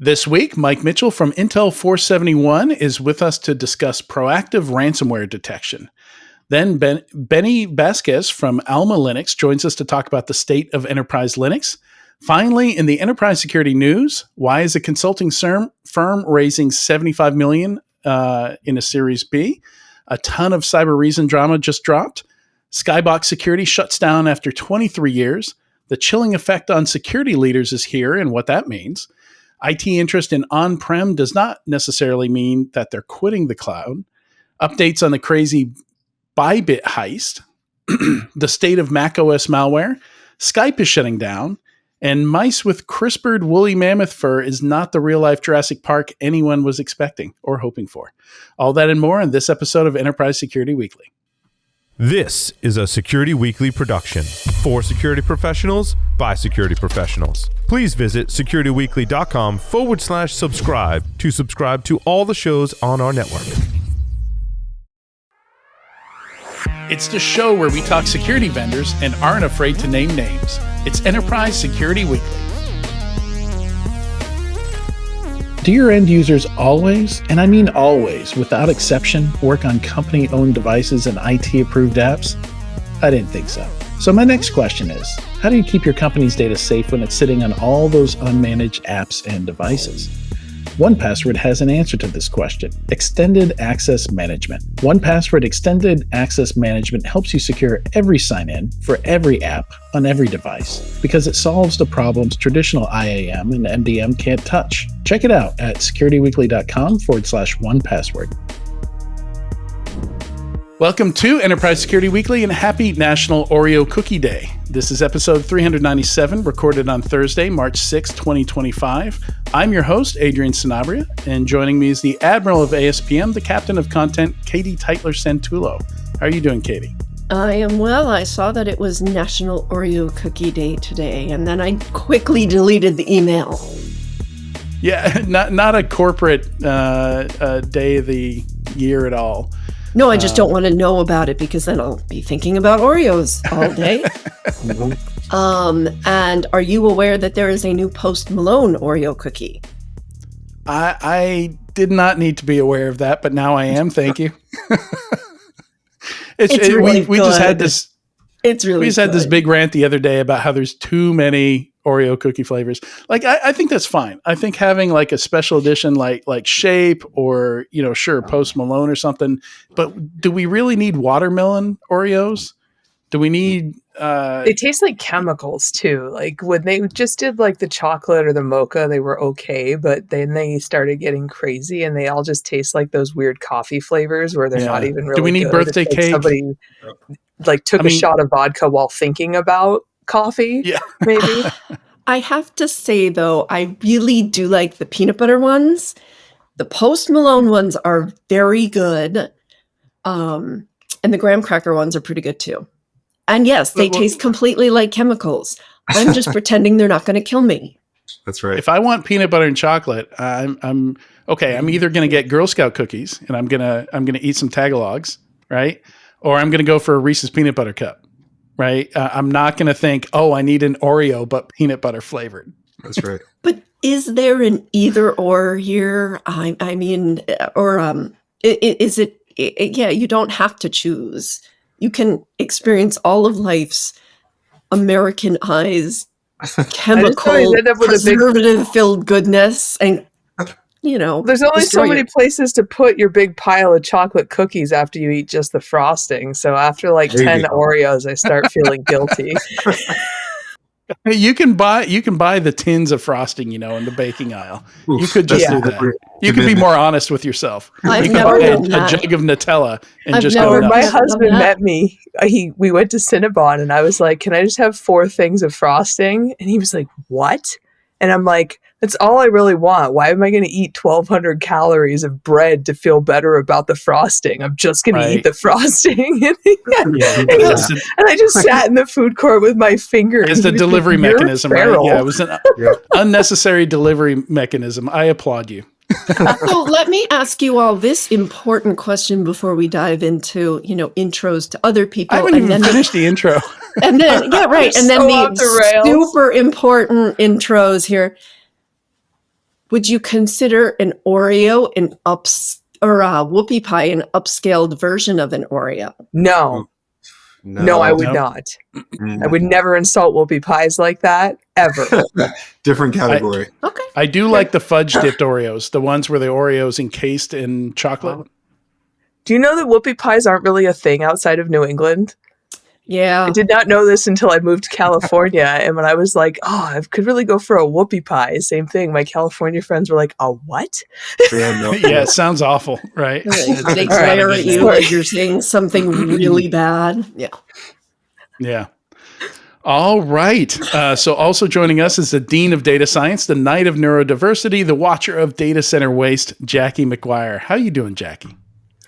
This week, Mike Mitchell from Intel 471 is with us to discuss proactive ransomware detection. Then Benny Vasquez from Alma Linux joins us to talk about the state of enterprise Linux. Finally, in the enterprise security news, why is a consulting firm raising $75 million in a Series B? A ton of cyber reason drama just dropped. Skybox Security shuts down after 23 years. The chilling effect on security leaders is here and what that means. IT interest in on-prem does not necessarily mean that they're quitting the cloud. Updates on the crazy Bybit heist, the state of macOS malware, Skype is shutting down, and mice with CRISPRed woolly mammoth fur is not the real-life Jurassic Park anyone was expecting or hoping for. All that and more in this episode of Enterprise Security Weekly. This is a Security Weekly production for security professionals by security professionals. Please visit securityweekly.com/subscribe to subscribe to all the shows on our network. It's the show where we talk security vendors and aren't afraid to name names. It's Enterprise Security Weekly. Do your end users always, and I mean always, without exception, work on company-owned devices and IT-approved apps? I didn't think so. So my next question is, how do you keep your company's data safe when it's sitting on all those unmanaged apps and devices? 1Password has an answer to this question: Extended Access Management. 1Password Extended Access Management helps you secure every sign-in for every app on every device because it solves the problems traditional IAM and MDM can't touch. Check it out at securityweekly.com/1password. Welcome to Enterprise Security Weekly and happy National Oreo Cookie Day. This is episode 397, recorded on Thursday, March 6, 2025. I'm your host, Adrian Sanabria, and joining me is the Admiral of ASPM, the Captain of Content, Katie Teitler-Santullo. How are you doing, Katie? I am well. I saw that it was National Oreo Cookie Day today, and then I quickly deleted the email. Yeah, not a corporate day of the year at all. No, I just don't want to know about it because then I'll be thinking about Oreos all day. And are you aware that there is a new Post Malone Oreo cookie? I did not need to be aware of that, but now I am. Thank you. We just had this. It's really. We just had this big rant the other day about how there's too many Oreo cookie flavors. Like I think that's fine. I think having like a special edition like Shape or Post Malone or something. But do we really need watermelon Oreos? Do we need? They taste like chemicals too. Like when they just did like the chocolate or the mocha, they were okay, but then they started getting crazy, and they all just taste like those weird coffee flavors where they're not even really. Do we need good. birthday like cake? Somebody took a shot of vodka while thinking about coffee. Yeah, maybe. I have to say though, I really do like the peanut butter ones. The Post Malone ones are very good, and the graham cracker ones are pretty good too. And yes, they taste completely like chemicals. I'm just pretending they're not going to kill me. That's right. If I want peanut butter and chocolate, I'm okay. I'm either going to get Girl Scout cookies and I'm gonna eat some Tagalogs, right? Or I'm going to go for a Reese's peanut butter cup, right? I'm not going to think, oh, I need an Oreo but peanut butter flavored. That's right. But is there an either or here? I mean, or is it? Yeah, you don't have to choose. You can experience all of life's Americanized, chemical, preservative-filled goodness, and there's only so many places to put your big pile of chocolate cookies after you eat just the frosting. So after like 10 Oreos, I start feeling guilty. You can buy the tins of frosting, in the baking aisle. You could just do that. You could be more honest with yourself. I've you never could buy a jug of Nutella and just go When nuts. my husband met me, we went to Cinnabon, and I was like, "Can I just have 4 things of frosting?" And he was like, "What?" And I'm like, that's all I really want. Why am I going to eat 1,200 calories of bread to feel better about the frosting? I'm just going to eat the frosting. And I just sat in the food court with my finger. It's the delivery mechanism, right? Yeah, it was an unnecessary delivery mechanism. I applaud you. So let me ask you all this important question before we dive into, intros to other people. I haven't even finished the intro. And then, and then the super important intros here. Would you consider an Oreo or a whoopie pie an upscaled version of an Oreo? No. No, I would not. I would never insult whoopie pies like that, ever. Different category. Okay. I do like the fudge dipped Oreos, the ones where the Oreo's encased in chocolate. Do you know that whoopie pies aren't really a thing outside of New England? Yeah. I did not know this until I moved to California. And when I was like, oh, I could really go for a whoopie pie, same thing. My California friends were like, a what? Yeah, it sounds awful, right? They glare at you like you're saying something really bad. Yeah. Yeah. All right. So also joining us is the Dean of Data Science, the Knight of Neurodiversity, the Watcher of Data Center Waste, Jackie McGuire. How you doing, Jackie?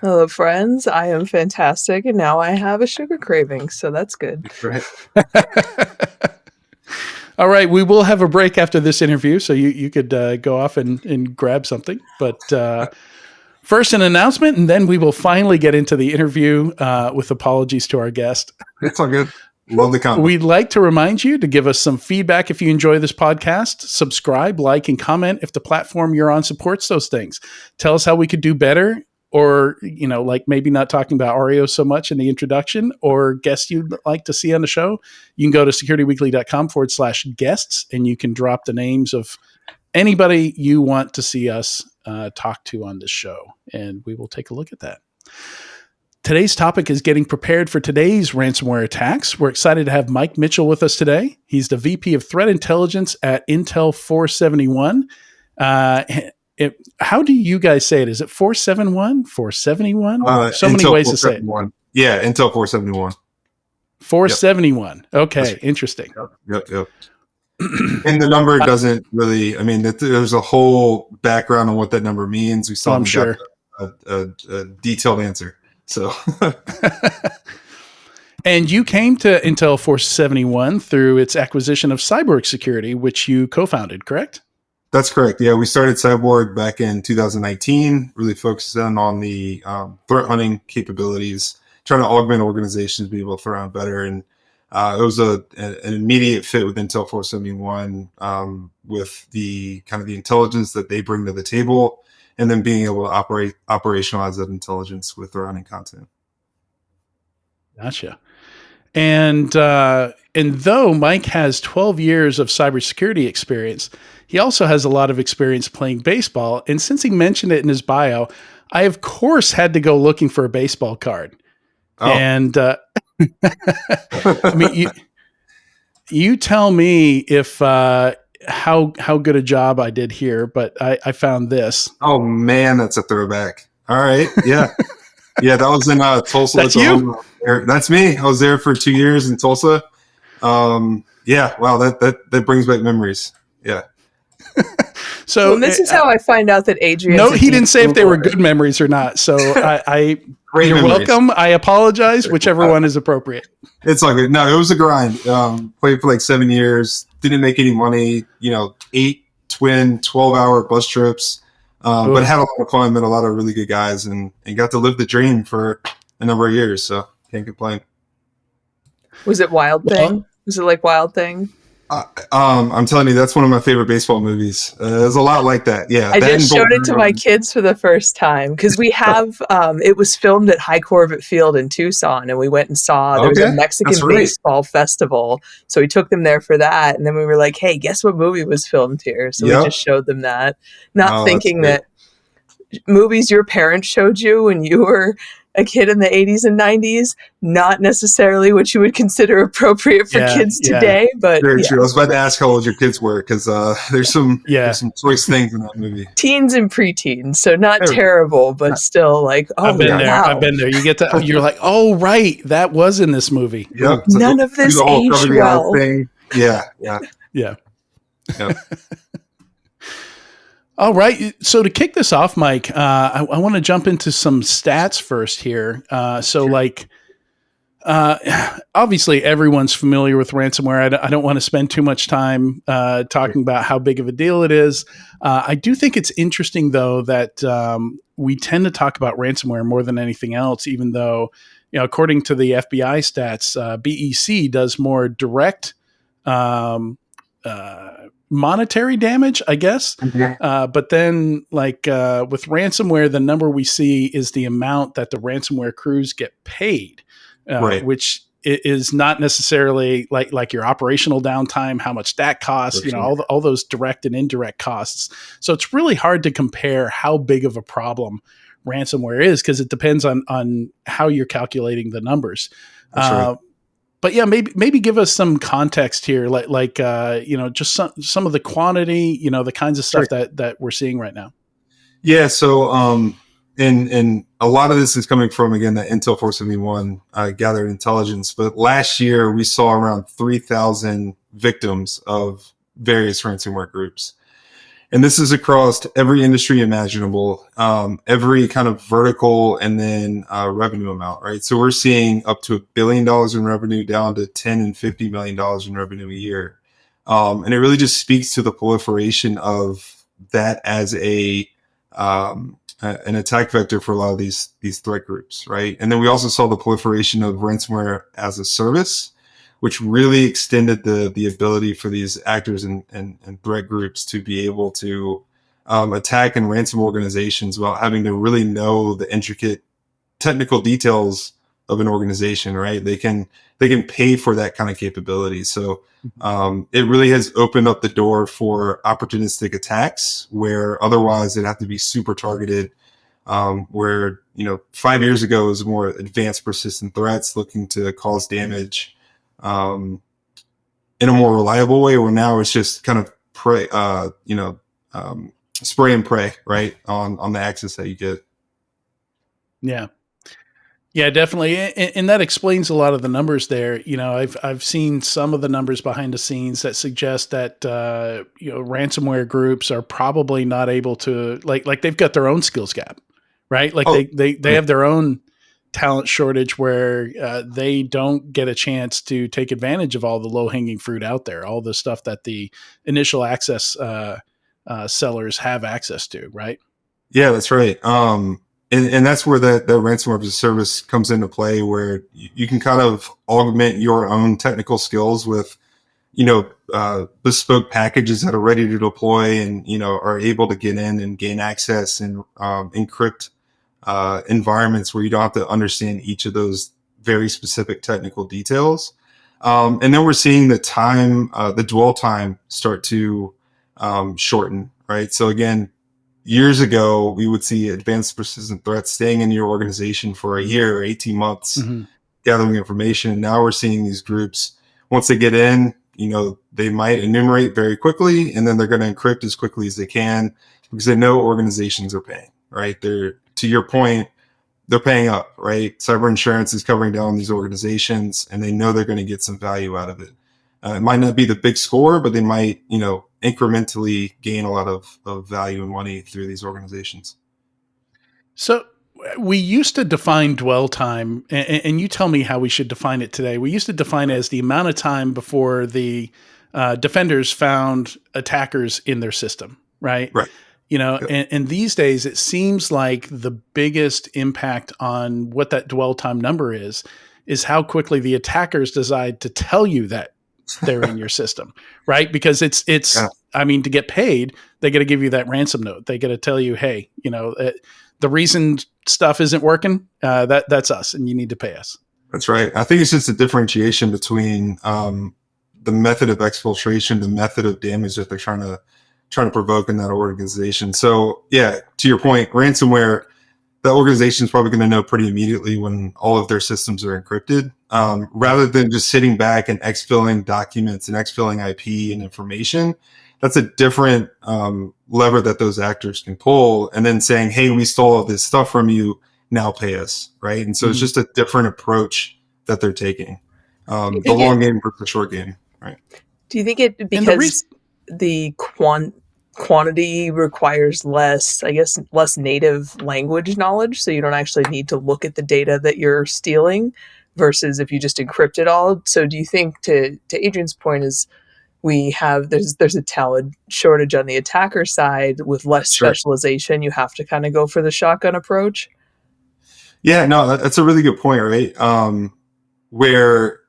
Hello, friends. I am fantastic, and now I have a sugar craving, so that's good. Right. All right. We will have a break after this interview, so you could go off and grab something. But first, an announcement, and then we will finally get into the interview with apologies to our guest. It's all good. Love the comment. We'd like to remind you to give us some feedback if you enjoy this podcast. Subscribe, like, and comment if the platform you're on supports those things. Tell us how we could do better. Or, like maybe not talking about Oreo so much in the introduction, or guests you'd like to see on the show, you can go to securityweekly.com/guests, and you can drop the names of anybody you want to see us talk to on this show, and we will take a look at that. Today's topic is getting prepared for today's ransomware attacks. We're excited to have Mike Mitchell with us today. He's the VP of Threat Intelligence at Intel 471. How do you guys say it? Is it 471, 471? So many ways to say it. Yeah, Intel 471. 471. Yep. Okay, interesting. Yep. And the number doesn't really, there's a whole background on what that number means. We saw sure. a detailed answer. So, and you came to Intel 471 through its acquisition of Cyborg Security, which you co-founded, correct? That's correct. Yeah, we started Cyborg back in 2019, really focusing on the threat hunting capabilities, trying to augment organizations to be able to threat hunt better. And it was an immediate fit with Intel 471 with the kind of the intelligence that they bring to the table, and then being able to operationalize that intelligence with threat hunting content. Gotcha. And though Mike has 12 years of cybersecurity experience, he also has a lot of experience playing baseball. And since he mentioned it in his bio, I, of course, had to go looking for a baseball card. Oh. And you tell me if how good a job I did here, but I found this. Oh, man, that's a throwback. All right. Yeah. Yeah, that was in Tulsa. That's you? That's me. I was there for 2 years in Tulsa. Yeah, wow, that brings back memories. Yeah. So this is how I find out that Adrian. No, he didn't say if they were good memories or not. So you're memories. welcome. I apologize, whichever one is appropriate. It's all good. No, it was a grind. Played for like 7 years. Didn't make any money. 8 twin 12-hour bus trips. But had a lot of fun, met a lot of really good guys, and got to live the dream for a number of years. So can't complain. Was it Wild Thing? Was it like Wild Thing? I'm telling you, that's one of my favorite baseball movies. There's a lot like that. Yeah, I just showed it to my kids for the first time because we have. It was filmed at High Corvette Field in Tucson, and we went and saw. There was a Mexican baseball festival, so we took them there for that, and then we were like, "Hey, guess what movie was filmed here?" So we just showed them that, not thinking that movies your parents showed you when you were a kid in the 80s and 90s, not necessarily what you would consider appropriate for kids today. But very true. I was about to ask how old your kids were because there's some choice things in that movie. Teens and preteens, so not terrible, but still like, oh, I've been there. I've been there. You get to, you're like, oh, right, that was in this movie. Yep. None of this aged well. Thing. Yeah. Yep. All right. So to kick this off, Mike, I want to jump into some stats first here. Obviously everyone's familiar with ransomware. I don't want to spend too much time talking about how big of a deal it is. I do think it's interesting, though, that we tend to talk about ransomware more than anything else, even though, according to the FBI stats, BEC does more direct monetary damage, I guess. Mhm. But then, with ransomware, the number we see is the amount that the ransomware crews get paid, Right. which is not necessarily like your operational downtime, how much that costs, For sure. all those direct and indirect costs. So it's really hard to compare how big of a problem ransomware is because it depends on how you're calculating the numbers. That's right. But yeah, maybe give us some context here, just some of the quantity, the kinds of Sure. stuff that we're seeing right now. Yeah. So, and a lot of this is coming from, again, that Intel 471 gathered intelligence. But last year we saw around 3,000 victims of various ransomware groups. And this is across every industry imaginable, every kind of vertical, and then revenue amount, right? So we're seeing up to $1 billion in revenue down to $10 and $50 million in revenue a year. And it really just speaks to the proliferation of that as an attack vector for a lot of these threat groups, right? And then we also saw the proliferation of ransomware as a service, which really extended the ability for these actors and threat groups to be able to attack and ransom organizations without having to really know the intricate technical details of an organization, right? They can pay for that kind of capability. So it really has opened up the door for opportunistic attacks where otherwise it'd have to be super targeted. Where 5 years ago it was more advanced persistent threats looking to cause damage in a more reliable way, where now it's just kind of spray and pray, right, on the access that you get. Yeah. Yeah, definitely, and that explains a lot of the numbers there. I've seen some of the numbers behind the scenes that suggest that ransomware groups are probably not able to like they've got their own skills gap, right? Like Oh, they have their own talent shortage where they don't get a chance to take advantage of all the low hanging fruit out there, all the stuff that the initial access sellers have access to, right? yeah, that's right. And that's where the ransomware as a service comes into play, where you can kind of augment your own technical skills with, bespoke packages that are ready to deploy and, are able to get in and gain access and encrypt environments where you don't have to understand each of those very specific technical details. And then we're seeing the dwell time start to shorten, right? So again, years ago, we would see advanced persistent threats staying in your organization for a year or 18 months, Mm-hmm. gathering information. Now we're seeing these groups, once they get in, they might enumerate very quickly, and then they're going to encrypt as quickly as they can because they know organizations are paying, right? To your point, they're paying up, right? Cyber insurance is covering down these organizations, and they know they're going to get some value out of it. It might not be the big score, but they might, incrementally gain a lot of value and money through these organizations. So we used to define dwell time, and you tell me how we should define it today. We used to define it as the amount of time before the defenders found attackers in their system, right? Right. Yep. And these days it seems like the biggest impact on what that dwell time number is how quickly the attackers decide to tell you that they're in your system, right? Because Yeah, I mean, to get paid, they got to give you that ransom note. They got to tell you, hey, the reason stuff isn't working, that's us, and you need to pay us. that's right. I think it's just a differentiation between the method of exfiltration, the method of damage that they're trying to provoke in that organization. So yeah, to your point, ransomware, the organization is probably going to know pretty immediately when all of their systems are encrypted, rather than just sitting back and exfilling documents and exfilling IP and information. That's a different lever that those actors can pull, and then saying, hey, we stole all this stuff from you, now pay us, right? And so it's just a different approach that they're taking. Do you The think long game versus the short game, right? Do you think it And because the quantity requires less, I guess, less native language knowledge, so you don't actually need to look at the data that you're stealing, versus if you just encrypt it all? So do you think, to Adrian's point, is there's a talent shortage on the attacker side with less Sure. specialization? You have to kind of go for the shotgun approach. Yeah, no, that's a really good point, right? Where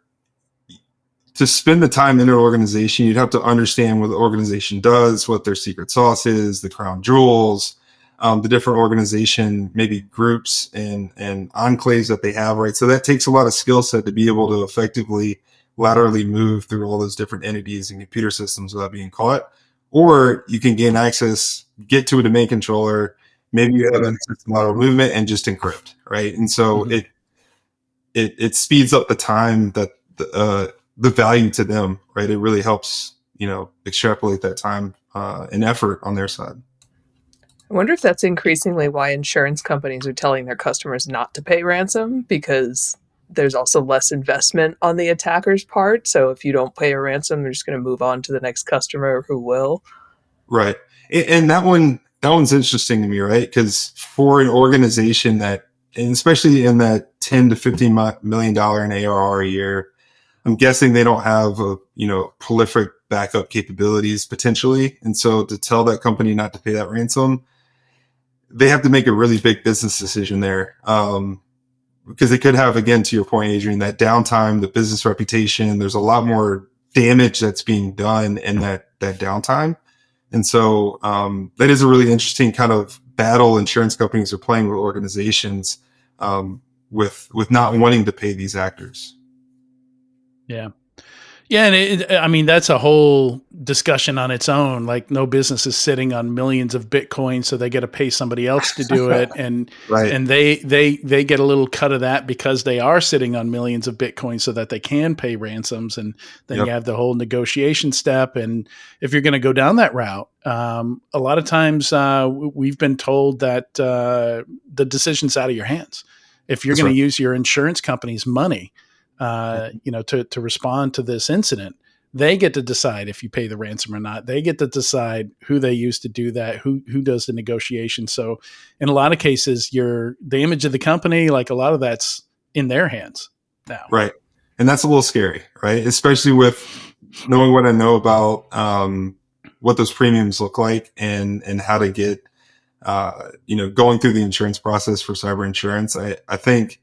to spend the time in an organization, you'd have to understand what the organization does, what their secret sauce is, the crown jewels, the different organization, maybe groups and enclaves that they have, right? So that takes a lot of skill set to be able to effectively laterally move through all those different entities and computer systems without being caught. Or you can gain access, get to a domain controller, maybe you have a lateral movement and just encrypt, right? And so it speeds up the time that the value to them, right? It really helps, extrapolate that time and effort on their side. I wonder if that's increasingly why insurance companies are telling their customers not to pay ransom, because there's also less investment on the attacker's part. So if you don't pay a ransom, they're just going to move on to the next customer who will. Right. And that one's interesting to me, right? Because for an organization that, and especially in that $10 to $15 million in ARR a year, I'm guessing they don't have prolific backup capabilities potentially. And so to tell that company not to pay that ransom, they have to make a really big business decision there. Because it could have, again, to your point, Adrian, that downtime, the business reputation, there's a lot more damage that's being done in that downtime. And so that is a really interesting kind of battle insurance companies are playing with organizations with not wanting to pay these actors. Yeah. Yeah. And that's a whole discussion on its own. Like, no business is sitting on millions of Bitcoin, so they got to pay somebody else to do it. And, right. And they get a little cut of that because they are sitting on millions of Bitcoin so that they can pay ransoms. And then you have the whole negotiation step. And if you're going to go down that route, a lot of times we've been told that the decision's out of your hands. If you're going to use your insurance company's money, to respond to this incident, they get to decide if you pay the ransom or not. They get to decide who they use to do that, who does the negotiation. So in a lot of cases, the image of the company, like a lot of that's in their hands now. Right. And that's a little scary, right? Especially with knowing what I know about what those premiums look like and how to get, going through the insurance process for cyber insurance. I think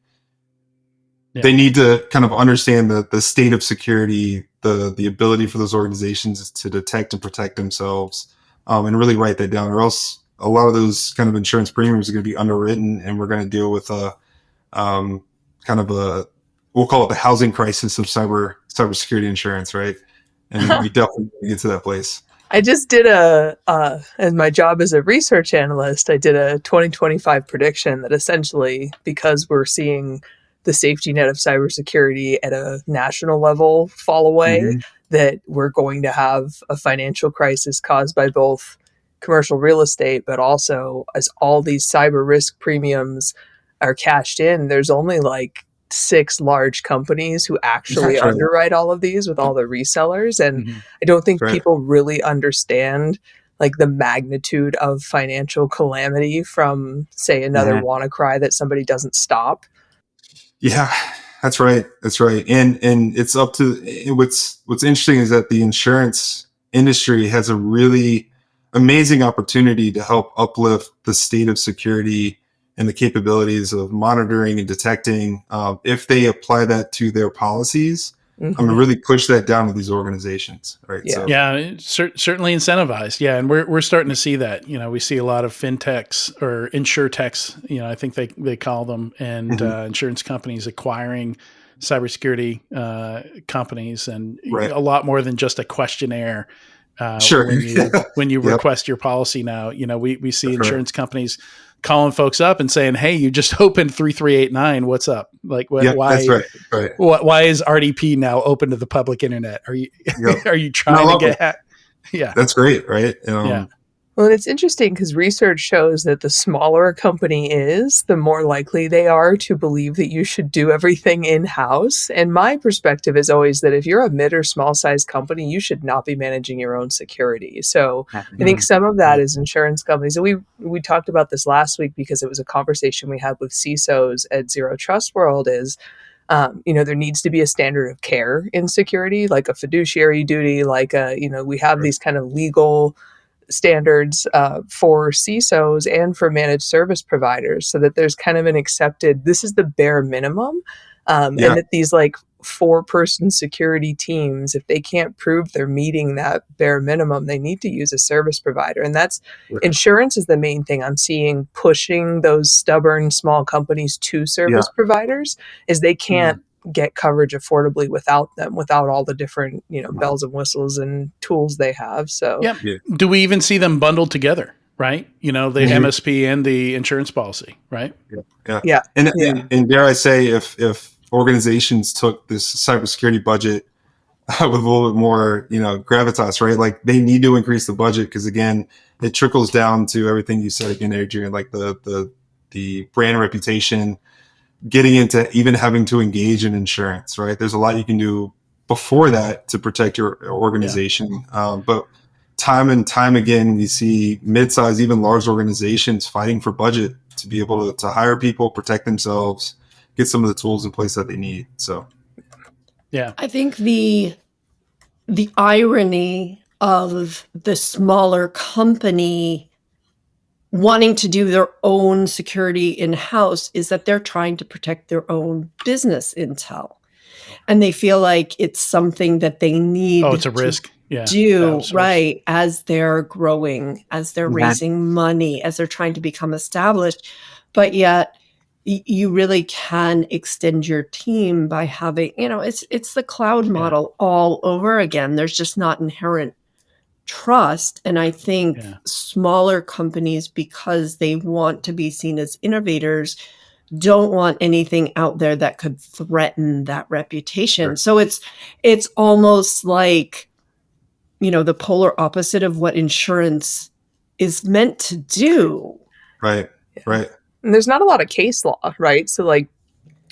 they need to kind of understand the state of security, the ability for those organizations to detect and protect themselves, and really write that down, or else a lot of those kind of insurance premiums are going to be underwritten, and we're going to deal with we'll call it the housing crisis of cybersecurity insurance, right? And we definitely get to that place. I just did as my job as a research analyst, I did a 2025 prediction that essentially, because we're seeing the safety net of cybersecurity at a national level fall away, that we're going to have a financial crisis caused by both commercial real estate, but also as all these cyber risk premiums are cashed in, there's only like 6 large companies who actually underwrite all of these with all the resellers. And I don't think people really understand like the magnitude of financial calamity from, say, another WannaCry that somebody doesn't stop. Yeah, that's right. That's right. And it's up to what's interesting is that the insurance industry has a really amazing opportunity to help uplift the state of security and the capabilities of monitoring and detecting if they apply that to their policies. I'm going to really push that down to these organizations. Right. Yeah. Certainly incentivized. Yeah. And we're starting to see that, we see a lot of fintechs or insurtechs, I think they call them, and insurance companies acquiring cybersecurity companies, and a lot more than just a questionnaire. When you request your policy now, we see insurance companies calling folks up and saying, "Hey, you just opened 3389. What's up? Like, why? That's right. Why is RDP now open to the public internet? Are you are you trying to get hacked?" Yeah, that's great, right? Well, and it's interesting because research shows that the smaller a company is, the more likely they are to believe that you should do everything in-house. And my perspective is always that if you're a mid or small size company, you should not be managing your own security. So I think some of that is insurance companies. And we talked about this last week because it was a conversation we had with CISOs at Zero Trust World is, there needs to be a standard of care in security, like a fiduciary duty, like we have these kind of legal standards for CISOs and for managed service providers, so that there's kind of an accepted, this is the bare minimum, and that these like 4-person security teams, if they can't prove they're meeting that bare minimum, they need to use a service provider. And that's insurance is the main thing I'm seeing pushing those stubborn small companies to service providers, is they can't get coverage affordably without them, without all the different, bells and whistles and tools they have. So do we even see them bundled together? Right, the MSP and the insurance policy, right? And dare I say, if organizations took this cybersecurity budget with a little bit more, gravitas, right? Like they need to increase the budget because again, it trickles down to everything you said again, Adrian, like the brand reputation, getting into even having to engage in insurance, right? There's a lot you can do before that to protect your organization, but time and time again, you see mid-sized, even large organizations fighting for budget to be able to hire people, protect themselves, get some of the tools in place that they need. So, I think the irony of the smaller company wanting to do their own security in-house is that they're trying to protect their own business intel. And they feel like it's something that they need. Oh, it's a risk. Do right as they're growing, as they're raising money, as they're trying to become established. But yet you really can extend your team by having, it's the cloud model all over again. There's just not inherent trust. And I think smaller companies, because they want to be seen as innovators, don't want anything out there that could threaten that reputation. So it's almost like, the polar opposite of what insurance is meant to do. Right. And there's not a lot of case law, right? So like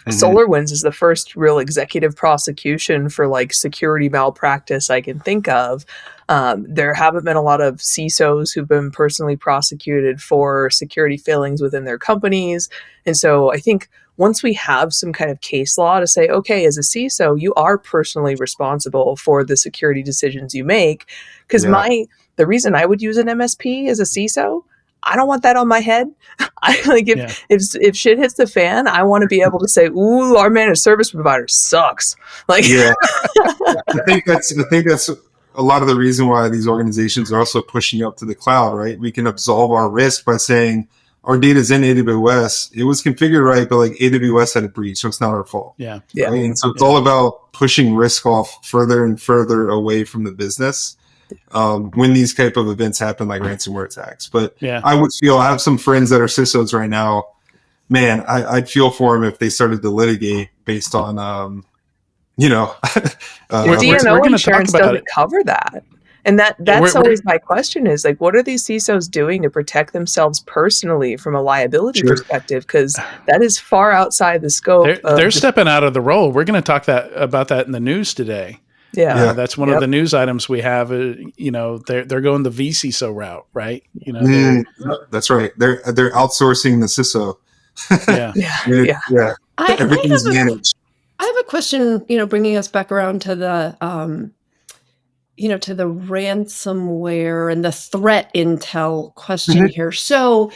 SolarWinds is the first real executive prosecution for like security malpractice I can think of. There haven't been a lot of CISOs who've been personally prosecuted for security failings within their companies. And so I think once we have some kind of case law to say, okay, as a CISO, you are personally responsible for the security decisions you make. Because the reason I would use an MSP as a CISO, I don't want that on my head. If shit hits the fan, I want to be able to say, "Ooh, our managed service provider sucks." I think that's a lot of the reason why these organizations are also pushing up to the cloud. Right, we can absolve our risk by saying our data is in AWS. It was configured right, but like AWS had a breach, so it's not our fault. Yeah. Right? And so it's all about pushing risk off further and further away from the business. When these type of events happen, like ransomware attacks. But I have some friends that are CISOs right now. Man, I'd feel for them if they started to litigate based on, DNO insurance doesn't cover that. And that's always my question is like, what are these CISOs doing to protect themselves personally from a liability perspective? Because that is far outside the scope. They're stepping out of the role. We're going to talk about that in the news today. That's one of the news items we have. They're going the vCISO route, right? That's right. They're outsourcing the CISO. Everything's managed. I have a question. Bringing us back around to the to the ransomware and the threat intel question here. So,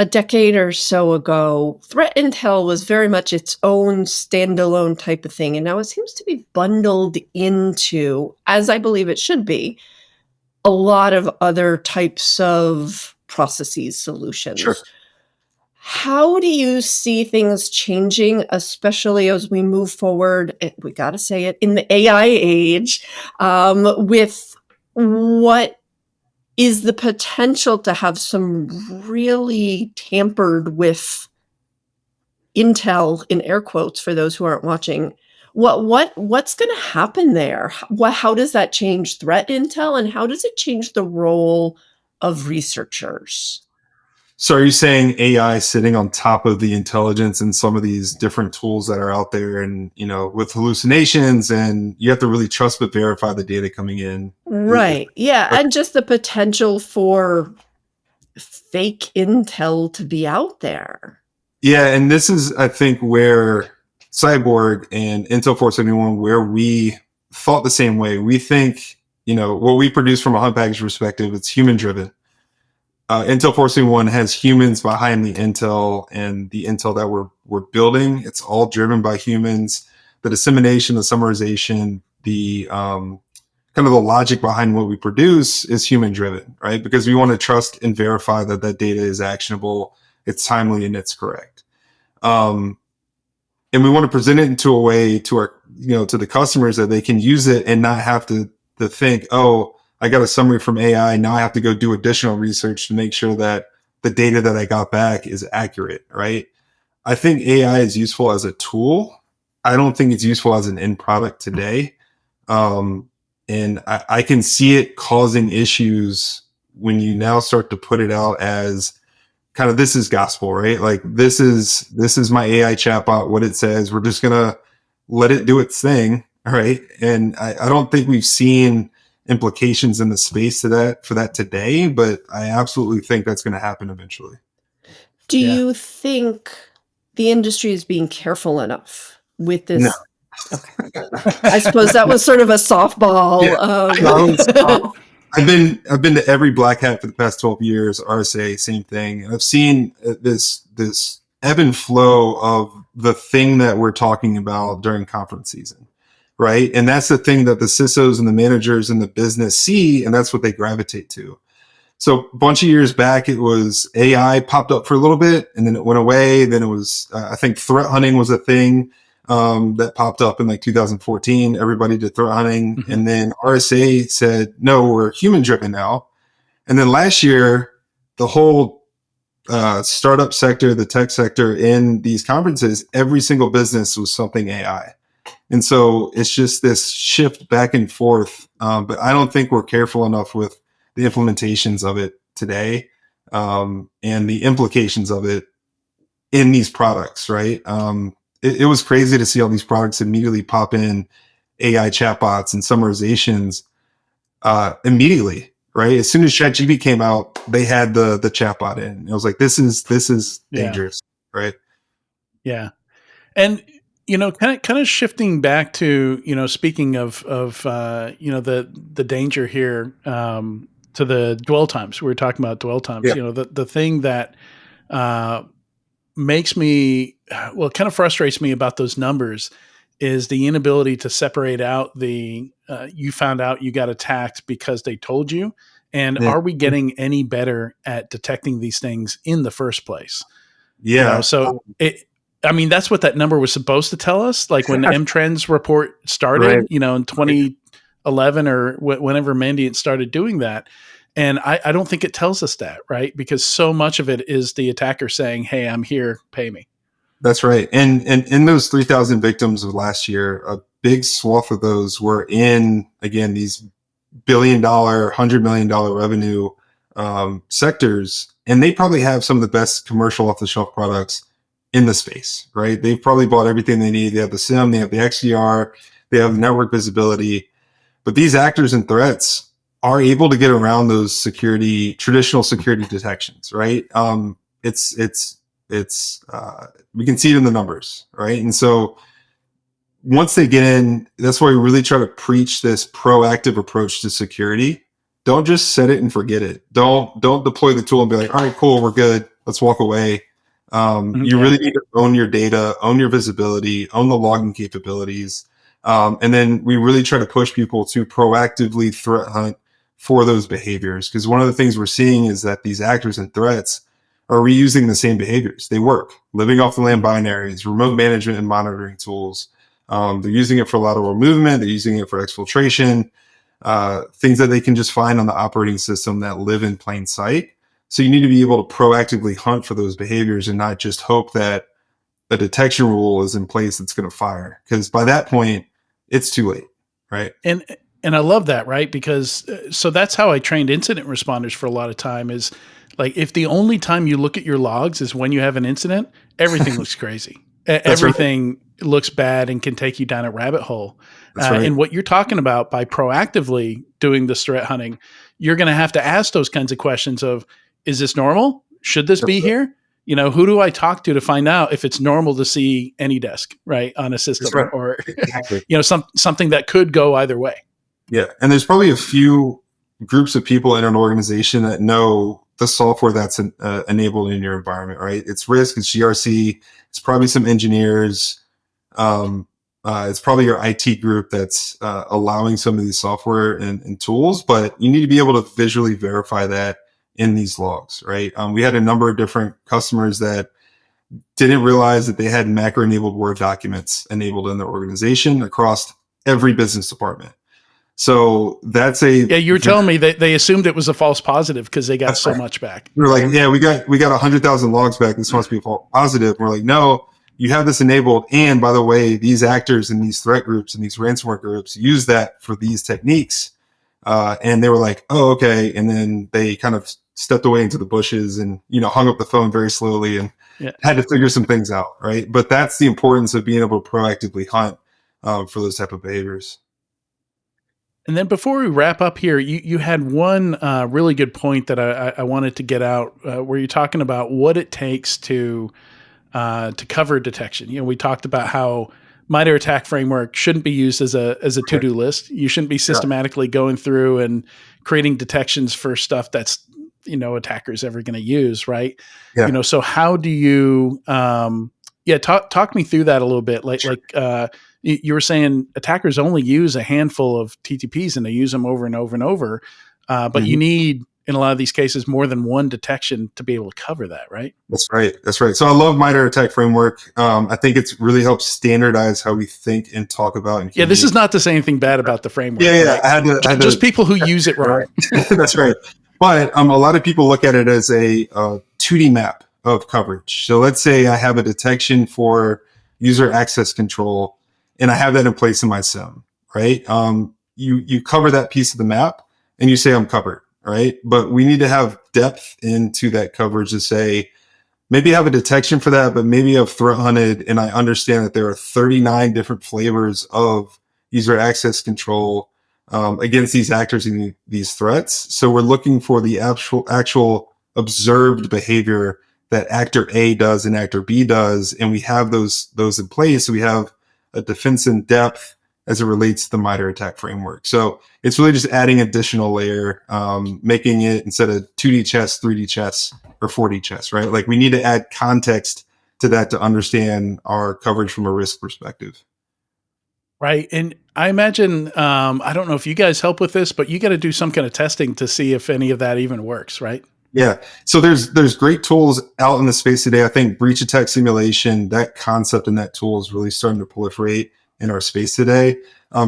a decade or so ago, threat intel was very much its own standalone type of thing. And now it seems to be bundled into, as I believe it should be, a lot of other types of processes, solutions. Sure. How do you see things changing, especially as we move forward, we got to say it, in the AI age, with what is the potential to have some really tampered with intel, in air quotes for those who aren't watching? What's going to happen there? How does that change threat intel, and how does it change the role of researchers? So are you saying AI sitting on top of the intelligence and some of these different tools that are out there and, with hallucinations, and you have to really trust but verify the data coming in? Right. Yeah. And just the potential for fake intel to be out there. Yeah. And this is, I think, where Cyborg and Intel 471, where we thought the same way. We think, what we produce from a hunt package perspective, it's human driven. Intel 471 has humans behind the Intel, and the Intel that we're building, it's all driven by humans. The dissemination, the summarization, the kind of the logic behind what we produce is human driven, right? Because we want to trust and verify that that data is actionable, it's timely, and it's correct. And we want to present it into a way to our, to the customers that they can use it and not have to think, oh, I got a summary from AI. Now I have to go do additional research to make sure that the data that I got back is accurate, right? I think AI is useful as a tool. I don't think it's useful as an end product today. And I can see it causing issues when you now start to put it out as kind of, this is gospel, right? Like this is my AI chatbot, what it says. We're just gonna let it do its thing, right? And I don't think we've seen implications in the space for that today, but I absolutely think that's going to happen eventually. Do you think the industry is being careful enough with this? No. Okay. I suppose that was sort of a softball. I've been to every Black Hat for the past 12 years, RSA, same thing. And I've seen this ebb and flow of the thing that we're talking about during conference season, right? And that's the thing that the CISOs and the managers in the business see, and that's what they gravitate to. So a bunch of years back, it was AI popped up for a little bit, and then it went away. Then it was, I think threat hunting was a thing that popped up in like 2014. Everybody did threat hunting. Mm-hmm. And then RSA said, no, we're human driven now. And then last year, the whole startup sector, the tech sector in these conferences, every single business was something AI. And so it's just this shift back and forth. But I don't think we're careful enough with the implementations of it today, and the implications of it in these products, right? It was crazy to see all these products immediately pop in AI chatbots and summarizations immediately, right? As soon as ChatGPT came out, they had the chatbot in. I was like, this is dangerous, right? Yeah. And kind of shifting back to, speaking of the danger here, to the dwell times. We were talking about dwell times. Yeah. The thing that makes me, kind of frustrates me about those numbers is the inability to separate out the you found out you got attacked because they told you, and are we getting any better at detecting these things in the first place? Yeah. So that's what that number was supposed to tell us. Like when the M-Trends report started, in 2011 or whenever Mandiant started doing that. And I don't think it tells us that, right? Because so much of it is the attacker saying, hey, I'm here, pay me. That's right. And in those 3,000 victims of last year, a big swath of those were in, again, these $1 billion, $100 million revenue sectors. And they probably have some of the best commercial off-the-shelf products in the space, right? They've probably bought everything they need. They have the SIM, they have the XDR, they have network visibility. But these actors and threats are able to get around those traditional security detections, right? It's we can see it in the numbers, right? And so once they get in, that's why we really try to preach this proactive approach to security. Don't just set it and forget it. Don't deploy the tool and be like, all right, cool, we're good, let's walk away. You really need to own your data, own your visibility, own the logging capabilities. And then we really try to push people to proactively threat hunt for those behaviors. Because one of the things we're seeing is that these actors and threats are reusing the same behaviors. They work, living off the land binaries, remote management and monitoring tools. They're using it for lateral movement. They're using it for exfiltration, things that they can just find on the operating system that live in plain sight. So you need to be able to proactively hunt for those behaviors and not just hope that a detection rule is in place that's going to fire. Because by that point, it's too late, right? And I love that, right? Because so that's how I trained incident responders for a lot of time is like, if the only time you look at your logs is when you have an incident, everything looks crazy. Everything looks bad and can take you down a rabbit hole. Right. And what you're talking about by proactively doing this threat hunting, you're going to have to ask those kinds of questions of, is this normal? Should this be here? Who do I talk to find out if it's normal to see any desk, right, on a system or, something that could go either way. Yeah. And there's probably a few groups of people in an organization that know the software that's enabled in your environment, right? It's risk, it's GRC, it's probably some engineers, it's probably your IT group that's allowing some of these software and tools, but you need to be able to visually verify that in these logs, right? We had a number of different customers that didn't realize that they had macro-enabled Word documents enabled in their organization across every business department. So that's you were telling me that they assumed it was a false positive because they got so much back. We're like, yeah, we got 100,000 logs back. This must be a false positive. We're like, no, you have this enabled. And by the way, these actors and these threat groups and these ransomware groups use that for these techniques. And they were like, oh, okay. And then they kind of stepped away into the bushes and, hung up the phone very slowly and had to figure some things out. Right. But that's the importance of being able to proactively hunt for those type of behaviors. And then before we wrap up here, you had one really good point that I wanted to get out where you're talking about what it takes to cover detection. We talked about how MITRE ATT&CK framework shouldn't be used as a to-do list. You shouldn't be systematically going through and creating detections for stuff that's attackers ever going to use, right? Yeah. So how do you talk me through that a little bit, like you were saying attackers only use a handful of TTPs and they use them over and over and over. But you need, in a lot of these cases, more than one detection to be able to cover that, right? That's right. So I love MITRE ATT&CK framework. I think it's really helps standardize how we think and talk about. And this is not to say anything bad about the framework. Yeah. Right? I had to people who use it wrong. That's right. But a lot of people look at it as a 2D map of coverage. So let's say I have a detection for user access control and I have that in place in my SIM, right? You cover that piece of the map and you say I'm covered, right? But we need to have depth into that coverage to say, maybe I have a detection for that, but maybe I've threat hunted and I understand that there are 39 different flavors of user access control against these actors and these threats. So we're looking for the actual observed behavior that actor A does and actor B does. And we have those in place. So we have a defense in depth as it relates to the MITRE ATT&CK framework. So it's really just adding additional layer, making it instead of 2D chess, 3D chess, or 4D chess, right? Like we need to add context to that to understand our coverage from a risk perspective. Right. And I imagine, I don't know if you guys help with this, but you got to do some kind of testing to see if any of that even works, right? Yeah. So there's great tools out in the space today. I think breach attack simulation, that concept and that tool is really starting to proliferate in our space today.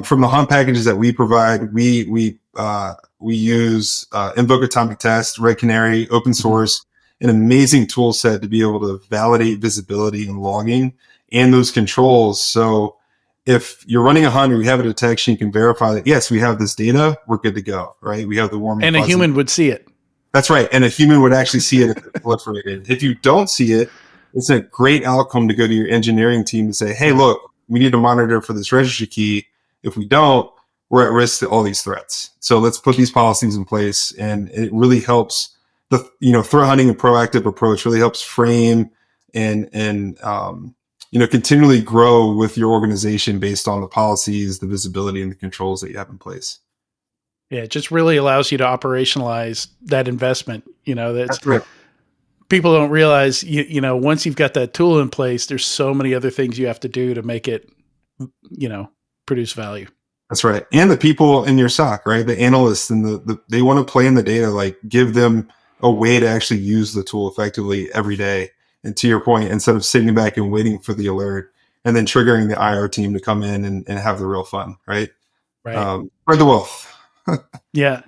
From the hunt packages that we provide, we use Invoke Atomic Test, Red Canary, open source, an amazing tool set to be able to validate visibility and logging and those controls. So if you're running a hunt or you have a detection, you can verify that, yes, we have this data, we're good to go, right? We have the warm and a human would see it. That's right. And a human would actually see it if it proliferated. If you don't see it, it's a great outcome to go to your engineering team and say, hey, look, we need to monitor for this registry key. If we don't, we're at risk to all these threats. So let's put these policies in place. And it really helps the, threat hunting and proactive approach really helps frame and continually grow with your organization based on the policies, the visibility, and the controls that you have in place. Yeah, it just really allows you to operationalize that investment. That's right. People don't realize, once you've got that tool in place, there's so many other things you have to do to make it, produce value. That's right. And the people in your SOC, right? The analysts and they want to play in the data, like give them a way to actually use the tool effectively every day. And to your point, instead of sitting back and waiting for the alert and then triggering the IR team to come in and have the real fun, right? Right. Spread the wealth. Yeah.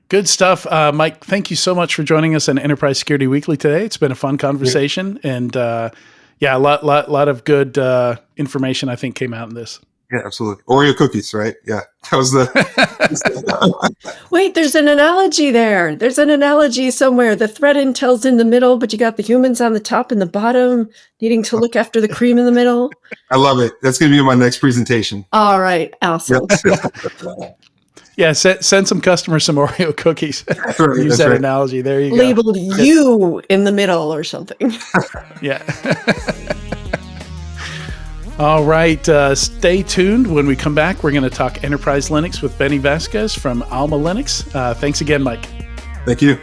Good stuff. Mike, thank you so much for joining us on Enterprise Security Weekly today. It's been a fun conversation and a lot of good information I think came out in this. Yeah, absolutely. Oreo cookies, right? Yeah. That was the Wait, there's an analogy there. There's an analogy somewhere. The threat intel's in the middle, but you got the humans on the top and the bottom needing to look after the cream in the middle. I love it. That's going to be my next presentation. All right. Awesome. Yeah, send some customers some Oreo cookies. Right, use that analogy. There you go. Labeled you in the middle or something. Yeah. All right. Stay tuned. When we come back, we're going to talk Enterprise Linux with Benny Vasquez from Alma Linux. Thanks again, Mike. Thank you.